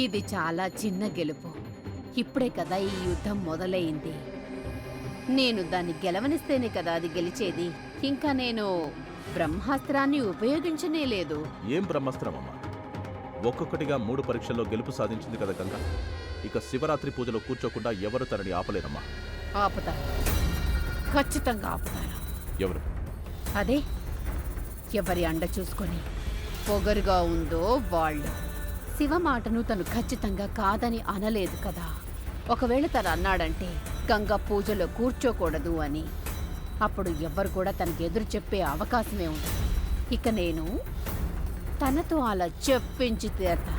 ఇది చాలా చిన్న గెలుపు. ఇప్పుడే కదా ఈ యుద్ధం మొదలైంది. నేను దాన్ని గెలవనిస్తేనే కదా అది గెలిచేది. ఇంకా నేను బ్రహ్మాస్త్రాన్ని ఉపయోగించనే లేదు. ఏం బ్రహ్మాస్త్రమమ్మా? ఒక్కొక్కటిగా 3 పరీక్షల్లో గెలుపు సాధించింది కదా గంగ. ఇక శివరాత్రి పూజలో కూర్చోకుండా ఎవరు తనని ఆపలేనమ్మా. ఆపుతాను, ఖచ్చితంగా ఆపుతాను. ఎవరు? అదే ఎవరి అండ చూసుకొని పొగరుగా ఉందో వాళ్ళు. శివ మాటను తను ఖచ్చితంగా కాదని అనలేదు కదా. ఒకవేళ తను అన్నాడంటే గంగ పూజలో కూర్చోకూడదు అని, అప్పుడు ఎవ్వరు కూడా తనకి ఎదురు చెప్పే అవకాశమే ఉంది. ఇక నేను తనతో అలా చెప్పించి తీరతా.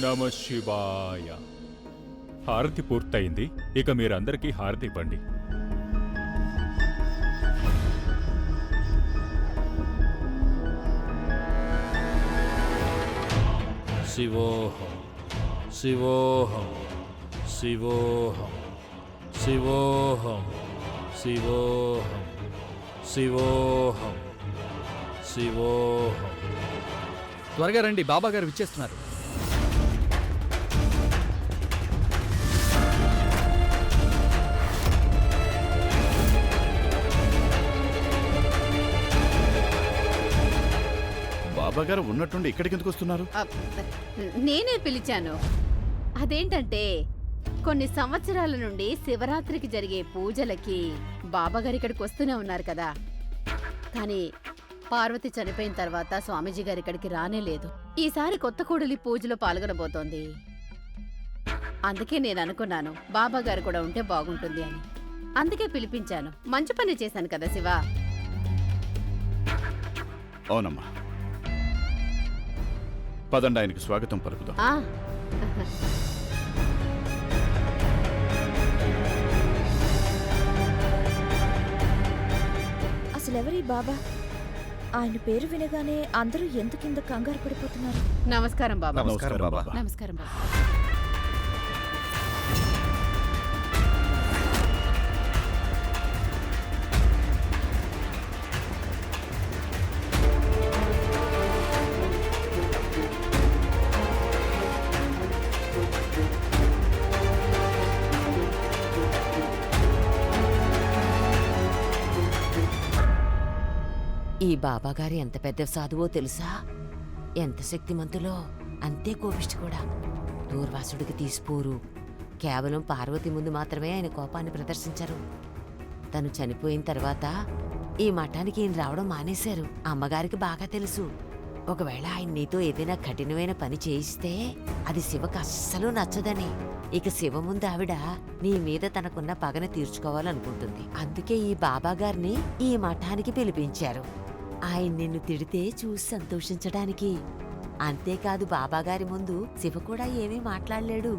నమ శివాయ. హారతి పూర్తయింది. ఇక మీరందరికీ హారతి ఇవ్వండి. శివోహం శివోహం శివోహం శివోహం శివోహం శివోహం శివోహం. త్వరగా రండి, బాబా గారు విచ్చేస్తున్నారు. బాబాగారు ఉన్నట్టుండి ఇక్కడికి ఎందుకు వస్తున్నారు? నేనే పిలిచాను. అదేంటంటే కొన్ని సంవత్సరాల నుండి శివరాత్రికి జరిగే పూజలకి బాబాగారు ఇక్కడికి వస్తూనే ఉన్నారు కదా. కానీ పార్వతి చనిపోయిన తర్వాత స్వామీజీ గారు ఇక్కడికి రానే లేదు. ఈసారి కొత్త కోడలి పూజలో పాల్గొనబోతోంది. అందుకే నేను అనుకున్నాను బాబాగారు కూడా ఉంటే బాగుంటుంది అని. అందుకే పిలిపించాను. మంచి పని చేశాను కదా శివ. అవునమ్మా, పదండి ఆయనకి స్వాగతం పలుకుదాం. అసలెవరి బాబా? ఆయన పేరు వినగానే అందరూ ఎందుకింద కంగారు పడిపోతున్నారు? నమస్కారం బాబా. నమస్కారం బాబా. నమస్కారం బాబా. ఈ బాబాగారు ఎంత పెద్ద సాధువో తెలుసా? ఎంత శక్తిమంతులో అంతే కోపిష్టి కూడా. దూర్వాసుడికి తీసిపోరు. కేవలం పార్వతి ముందు మాత్రమే ఆయన కోపాన్ని ప్రదర్శించరు. తను చనిపోయిన తర్వాత ఈ మఠానికి ఈయన రావడం మానేశారు. అమ్మగారికి బాగా తెలుసు. ఒకవేళ ఆయన నీతో ఏదైనా కఠినమైన పని చేయిస్తే అది శివకు అస్సలు నచ్చదని. ఇక శివ ముందు ఆవిడ నీ మీద తనకున్న పగని తీర్చుకోవాలనుకుంటుంది. అందుకే ఈ బాబాగారిని ఈ మఠానికి పిలిపించారు. ఆయన నిన్ను తిడితే చూసి సంతోషించడానికి. అంతేకాదు బాబాగారి ముందు శివ కూడా ఏమీ మాట్లాడలేడు.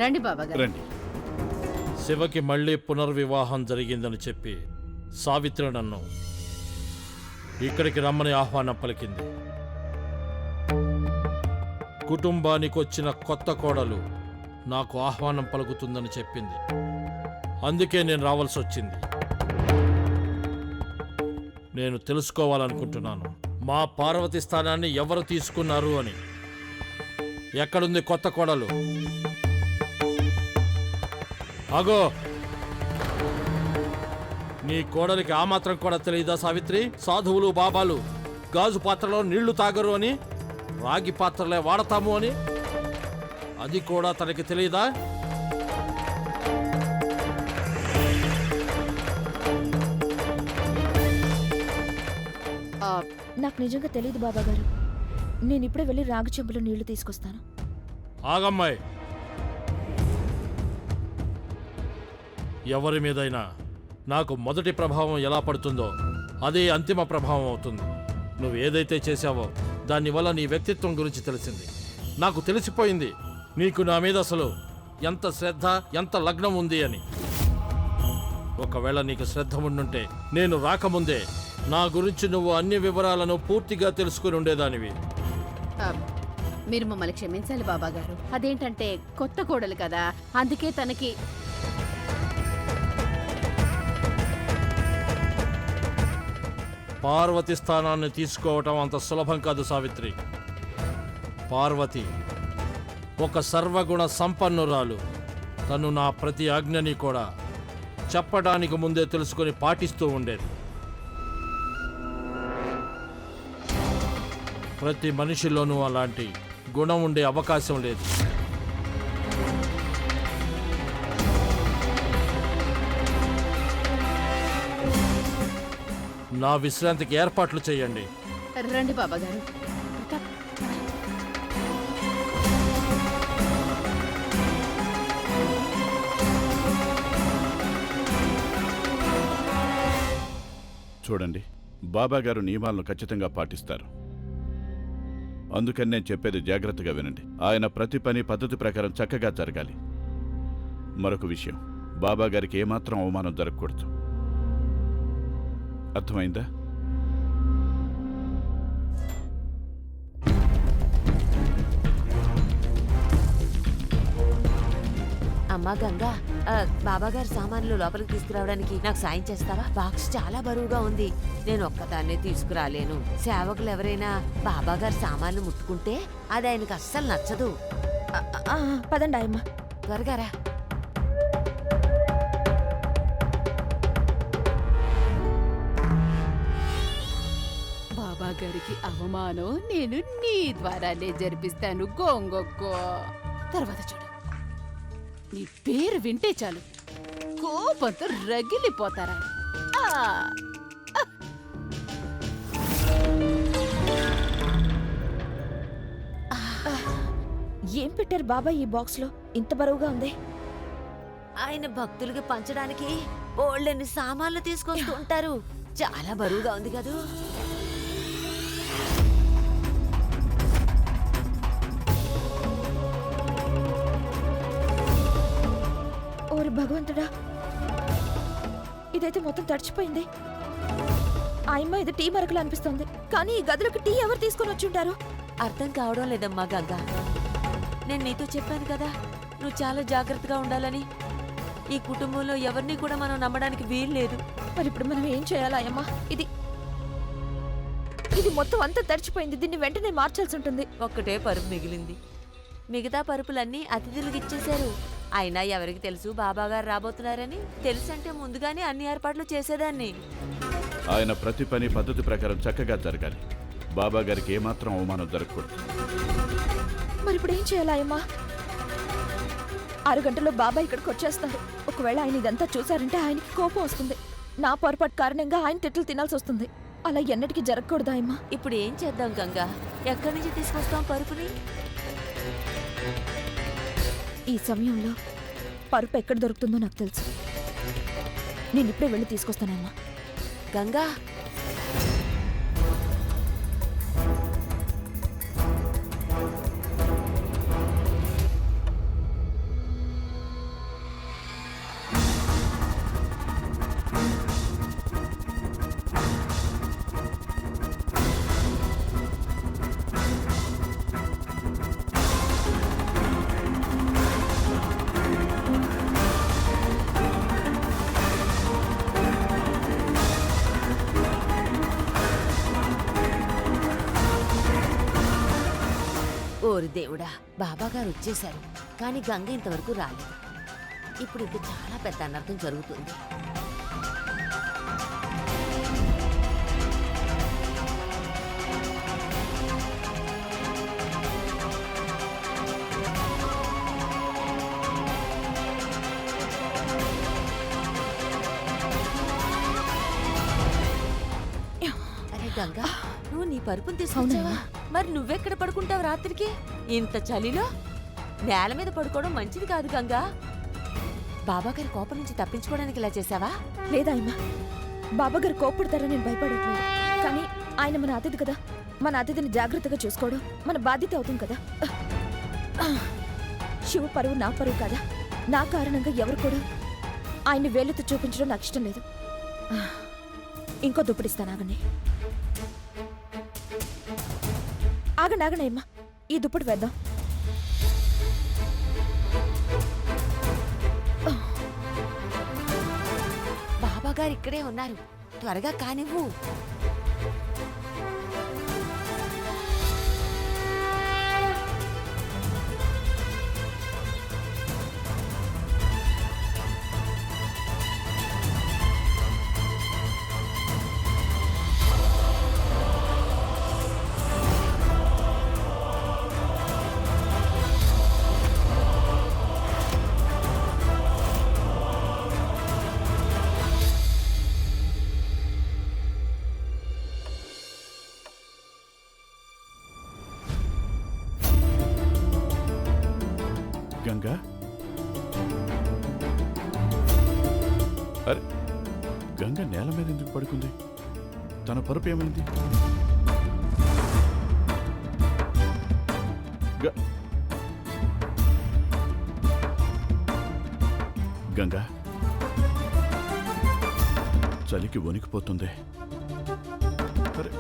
రండి బాబాగారు. రండి. శివకి మళ్ళీ పునర్వివాహం జరిగిందని చెప్పి సావిత్రి నన్ను ఇక్కడికి రమ్మని ఆహ్వానం పలికింది. కుటుంబానికి వచ్చిన కొత్త కోడలు నాకు ఆహ్వానం పలుకుతుందని చెప్పింది. అందుకే నేను రావాల్సి వచ్చింది. నేను తెలుసుకోవాలనుకుంటున్నాను, మా పార్వతి స్థానాన్ని ఎవరు తీసుకున్నారు అని. ఎక్కడుంది కొత్త కోడలు? అగో, నీ కోడలికి ఆ మాత్రం కూడా తెలియదా సావిత్రి? సాధువులు బాబాలు గాజు పాత్రలో నీళ్లు తాగరు అని, రాగి పాత్రలే వాడతాము అని. అది కూడా తనకి తెలియదా? నాకు నిజంగా తెలియదు బాబాగారు. నేను ఇప్పుడే వెళ్ళి రాగి చెంబులో నీళ్లు తీసుకొస్తాను. ఆగమ్మాయి, ఎవరి మీదైనా నాకు మొదటి ప్రభావం ఎలా పడుతుందో అదే అంతిమ ప్రభావం అవుతుంది. నువ్వు ఏదైతే చేశావో దానివల్ల నీ వ్యక్తిత్వం గురించి తెలిసింది. నాకు తెలిసిపోయింది నీకు నా మీద అసలు ఎంత శ్రద్ధ ఎంత లగ్నం ఉంది అని. ఒకవేళ నీకు శ్రద్ధ ఉండుంటే నేను రాకముందే నా గురించి నువ్వు అన్ని వివరాలను పూర్తిగా తెలుసుకుని ఉండేదానివి. ఆ, మీరు మమ్మల్ని క్షమించాలి బాబాగారు. అదేంటంటే కొత్త కోడలు కదా, అందుకే తనకి పార్వతి స్థానాన్ని తీసుకోవటం అంత సులభం కాదు సావిత్రి. పార్వతి ఒక సర్వగుణ సంపన్నురాలు. తను నా ప్రతి ఆజ్ఞని కూడా చెప్పడానికి ముందే తెలుసుకొని పాటిస్తూ ఉండేది. ప్రతి మనిషిలోనూ అలాంటి గుణం ఉండే అవకాశం లేదు. నా విశ్రాంతికి ఏర్పాట్లు చేయండి. రండి బాబాగారు. ప్రతాప్, చూడండి, బాబా గారు నియమాలను ఖచ్చితంగా పాటిస్తారు. అందుకని నేను చెప్పేది జాగ్రత్తగా వినండి. ఆయన ప్రతి పని పద్ధతి ప్రకారం చక్కగా జరగాలి. మరొక విషయం, బాబా గారికి ఏమాత్రం అవమానం జరగకూడదు. అర్థమైందా? అమ్మా గంగా, బాబాగారి సామాన్లు లోపలికి తీసుకురావడానికి నాకు సాయం చేస్తావా? బాక్స్ చాలా బరువుగా ఉంది, నేను ఒక్కదాన్నే తీసుకురాలేను. సేవకులు ఎవరైనా బాబాగారి సామాన్లు ముట్టుకుంటే అది ఆయనకు అస్సలు నచ్చదు. పదండి ఆయమ్మ. త్వరగా రా. బాబాగారికి అవమానం నేను నీ ద్వారానే జరిపిస్తాను గోంగొక్కో. తర్వాత చూడు, నీ పేరు వింటే చాలు కోపంతో రగిలిపోతారా. ఆ! ఏం పెట్టారు బాబా ఈ బాక్స్ లో? ఇంత బరువుగా ఉంది. ఆయన భక్తులకి పంచడానికి బోళ్ళని సామాన్లు తీసుకొస్తూ ఉంటారు. చాలా బరువుగా ఉంది కదూ. ఓరి భగవంతుడా, ఇదైతే మొత్తం తడిచిపోయింది. ఆయమ్మ ఇది టీ మరకలు అనిపిస్తుంది. కానీ ఈ గదిలోకి టీ ఎవరు తీసుకొని వచ్చి ఉంటారు? అర్థం కావడం లేదమ్మా గంగా. నేను నీతో చెప్పాను కదా, నువ్వు చాలా జాగ్రత్తగా ఉండాలని. ఈ కుటుంబంలో ఎవరిని కూడా మనం నమ్మడానికి వీలు లేదు. మరి ఇప్పుడు మనం ఏం చేయాలా అయ్యమ్మ? ఇది ఇది మొత్తం అంతా తడిచిపోయింది. దీన్ని వెంటనే మార్చాల్సి ఉంటుంది. ఒక్కటే పరుపు మిగిలింది. మిగతా పరుపులన్నీ అతిథులకు ఇచ్చేశారు. అయినా ఎవరికి తెలుసు బాబాగారు రాబోతున్నారని? తెలుసంటే ముందుగానే అన్ని ఏర్పాట్లు చేసేదాన్ని. ఆయన ప్రతి పని పద్ధతి ప్రకారం చక్కగా జరగాలి. బాబా గారికి ఏమాత్రం అవమానం జరగకూడదు. మరి ఇప్పుడు ఏం చేయాలా అయ్యమ్మ? 6 గంటల్లో బాబా ఇక్కడికి వచ్చేస్తారు. ఒకవేళ ఆయన ఇదంతా చూసారంటే ఆయనకి కోపం వస్తుంది. నా పొరపాటు కారణంగా ఆయన తిట్లు తినాల్సి వస్తుంది. అలా ఎన్నటికీ జరగకూడదు అయ్యమ్మ. ఇప్పుడు ఏం చేద్దాం గంగా? ఎక్కడి నుంచి తీసుకొస్తాం పరుపుని? ఈ సమయంలో పరుపు ఎక్కడ దొరుకుతుందో నాకు తెలుసు. నేను ఇప్పుడే వెళ్ళి తీసుకొస్తానమ్మా. గంగా, ఓరి దేవుడా, బాబాగారు వచ్చేశారు. కానీ గంగ ఇంతవరకు రాలేదు. ఇప్పుడు ఇంకా చాలా పెద్ద అనర్థం జరుగుతుంది. అరే గంగా, నువ్వు నీ పరుపుని తీసుకొచ్చావా? మరి నువ్వెక్కడ పడుకుంటావు రాత్రికి? ఇంత చలిలో నేల మీద పడుకోవడం మంచిది కాదు గంగా. బాబాగారి కోపం నుంచి తప్పించుకోవడానికి ఇలా చేసావా? లేదా అయ్యమ్మ, బాబాగారు కోపడతారని నేను భయపడట్లేదు. కానీ ఆయన మన అతిథి కదా, మన అతిథిని జాగ్రత్తగా చూసుకోవడం మన బాధ్యత అవుతుంది కదా. శివ పరువు నా పరువు కదా. నా కారణంగా ఎవరు కూడా ఆయన్ని వేలెత్తి చూపించడం నాకు ఇష్టం లేదు. ఇంకో దుప్పటిస్తాను, ఆగండి. ఆగండి అమ్మా, ఈ దుప్పటి వేద్దాం. బాబాగారు ఇక్కడే ఉన్నారు, త్వరగా కానివ్వు. గంగా, అరే గంగ నేల మీద ఎందుకు పడుకుంది? తన పరుపు ఏమైంది? గంగా, చలికి వణికిపోతుంది. అరే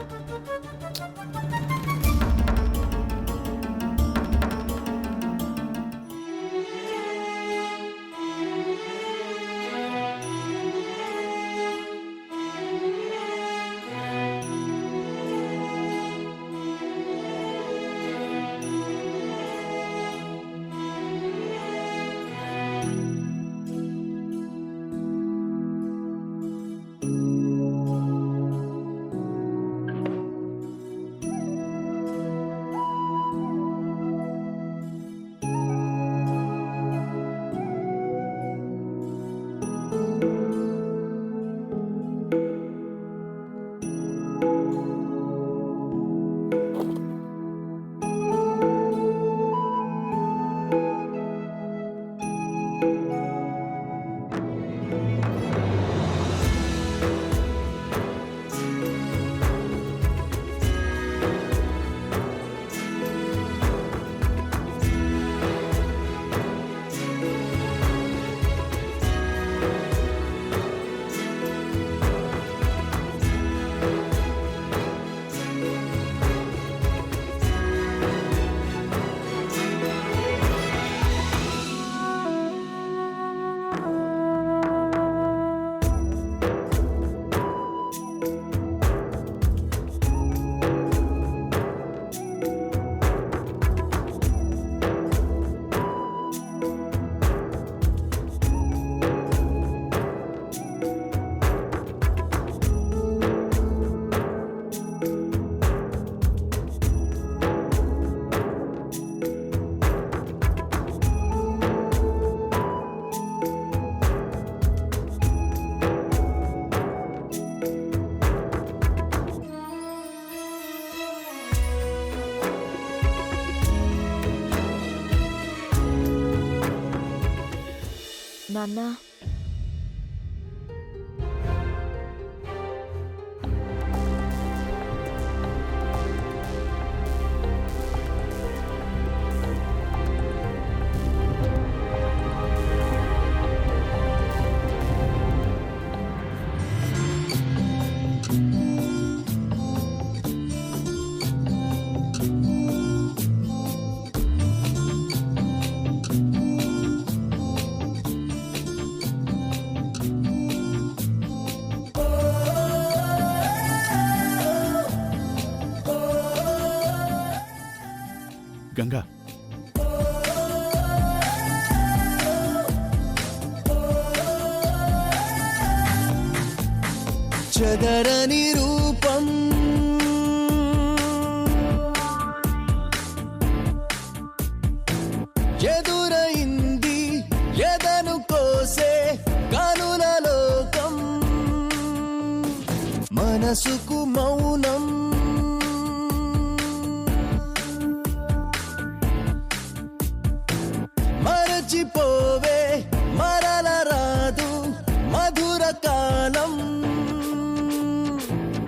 నాన్నా, గంగా, చదరని రూపం ఎదురైంది, ఎదను కోసే కనుల లోకం, మనసుకు మౌనం, మరచిపోవే మరల రాదు మధుర కాలం,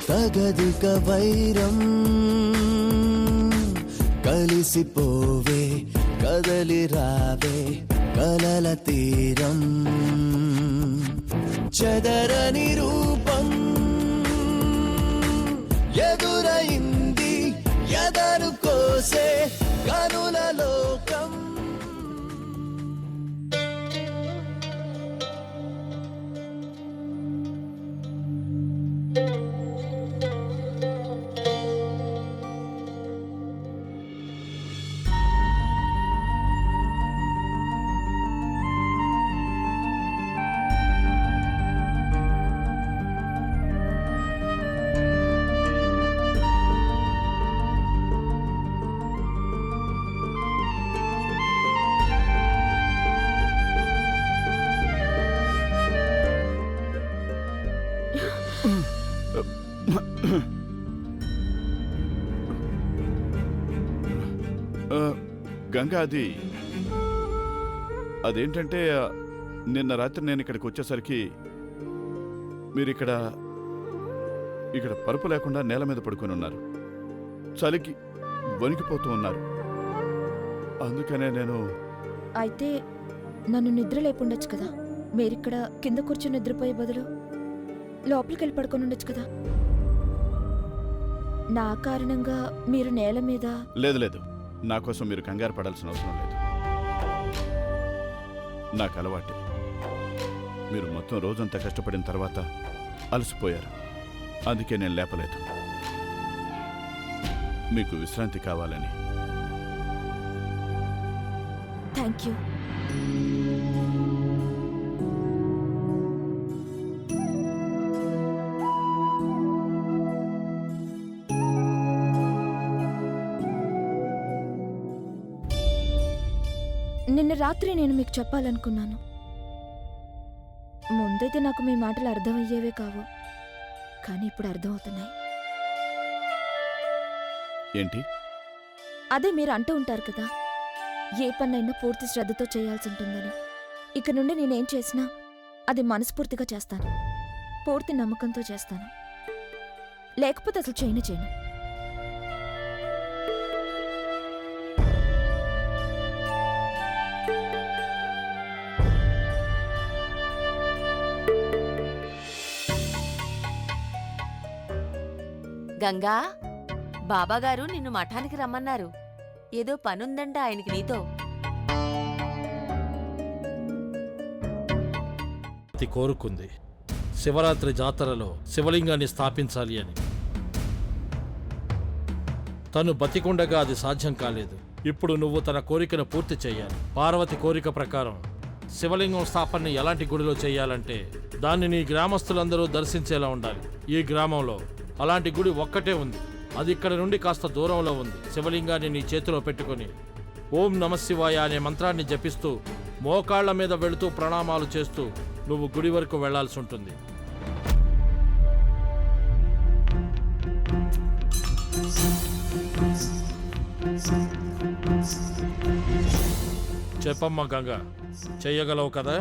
తగదిక వైరం, కలిసిపోవే కదలి రావే కలల తీరం చదరని రూపం ఎదురైంది ఎదరు కోసే కనుల లోకం. గంగా, అదేంటంటే నిన్న రాత్రి నేను ఇక్కడికి వచ్చేసరికి మీరు ఇక్కడ పరుపు లేకుండా నేల మీద పడుకొని ఉన్నారు. చలికి వణికిపోతూ ఉన్నారు. అందుకనే నేను... అయితే నన్ను నిద్ర లేపుండొచ్చు కదా. మీరిక్కడ కింద కూర్చొని నిద్రపోయే బదులు లోపలికి వెళ్ళి పడుకొని ఉండొచ్చు కదా. నా కారణంగా మీరు నేల మీద... లేదు, నా కోసం మీరు కంగారు పడాల్సిన అవసరం లేదు. నాకు అలవాటే. మీరు మొత్తం రోజంతా కష్టపడిన తర్వాత అలసిపోయారు. అందుకే నేను లేపలేదు. మీకు విశ్రాంతి కావాలని. Thank you. నిన్న రాత్రి నేను మీకు చెప్పాలనుకున్నాను. ముందైతే నాకు మీ మాటలు అర్థమయ్యేవే కావు, కానీ ఇప్పుడు అర్థమవుతున్నాయి. ఏంటి? అదే మీరు అంటూ ఉంటారు కదా, ఏ పనైనా పూర్తి శ్రద్ధతో చేయాల్సి ఉంటుందని. ఇక నుండి నేనేం చేసినా అది మనస్ఫూర్తిగా చేస్తాను, పూర్తి నమ్మకంతో చేస్తాను. లేకపోతే అసలు చేయను. గంగా, బాబాగారు నిన్ను మఠానికి రమ్మన్నారు. ఏదో పనుందంట ఆయనకి నీతో. కోరుకుంది శివరాత్రి జాతరలో శివలింగాన్ని స్థాపించాలి అని. తను బతికుండగా అది సాధ్యం కాలేదు. ఇప్పుడు నువ్వు తన కోరికను పూర్తి చేయాలి. పార్వతి కోరిక ప్రకారం శివలింగం స్థాపనని ఎలాంటి గుడిలో చేయాలంటే దాన్ని నీ గ్రామస్తులందరూ దర్శించేలా ఉండాలి. ఈ గ్రామంలో అలాంటి గుడి ఒక్కటే ఉంది. అది ఇక్కడ నుండి కాస్త దూరంలో ఉంది. శివలింగాన్ని నీ చేతిలో పెట్టుకుని ఓం నమశివాయ అనే మంత్రాన్ని జపిస్తూ మోకాళ్ల మీద వెళుతూ ప్రణామాలు చేస్తూ నువ్వు గుడి వరకు వెళ్లాల్సి ఉంటుంది. చెప్పమ్మా గంగా, చెయ్యగలవు కదా?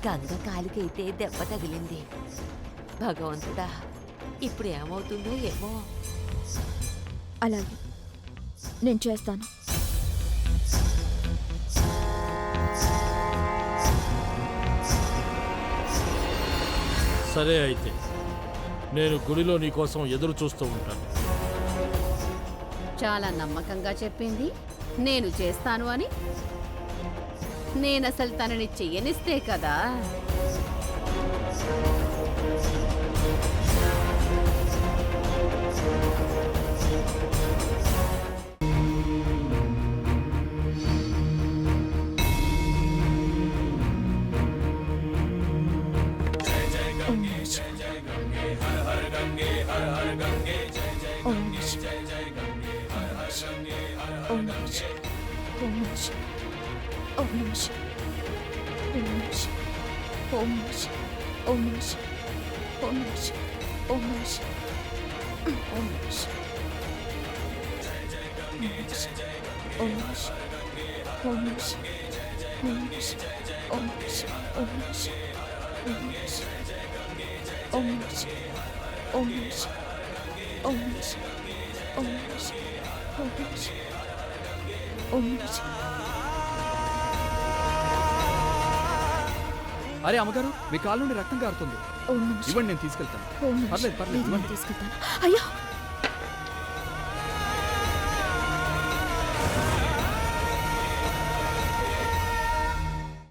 గంగ కాలికైతే దెబ్బ తగిలింది. భగవంతుడా, ఇప్పుడు ఏమవుతుందో ఏమో. అలాగే నేను చేస్తాను. సరే, అయితే నేను గుడిలో నీకోసం ఎదురు చూస్తూ ఉంటాను. చాలా నమ్మకంగా చెప్పింది నేను చేస్తాను అని. నేనసలు తనని చెయ్యనిస్తే కదా. ఓం నమః శివాయ. ఓం నమః శివాయ. ఓం నమః శివాయ. ఓం నమః శివాయ. అరే అమ్మగారు, మీ కాలు నుండి రక్తం కారుతుంది. ఓం నమః శివాయ. ఇవ్వండి, నేను తీసుకెళ్తాను. ఓం నమః పర్లేదు, శివాయ. పర్లేదు, లేదు, నేను ఇవ్వండి. తీసుకెళ్తాను. అయ్యో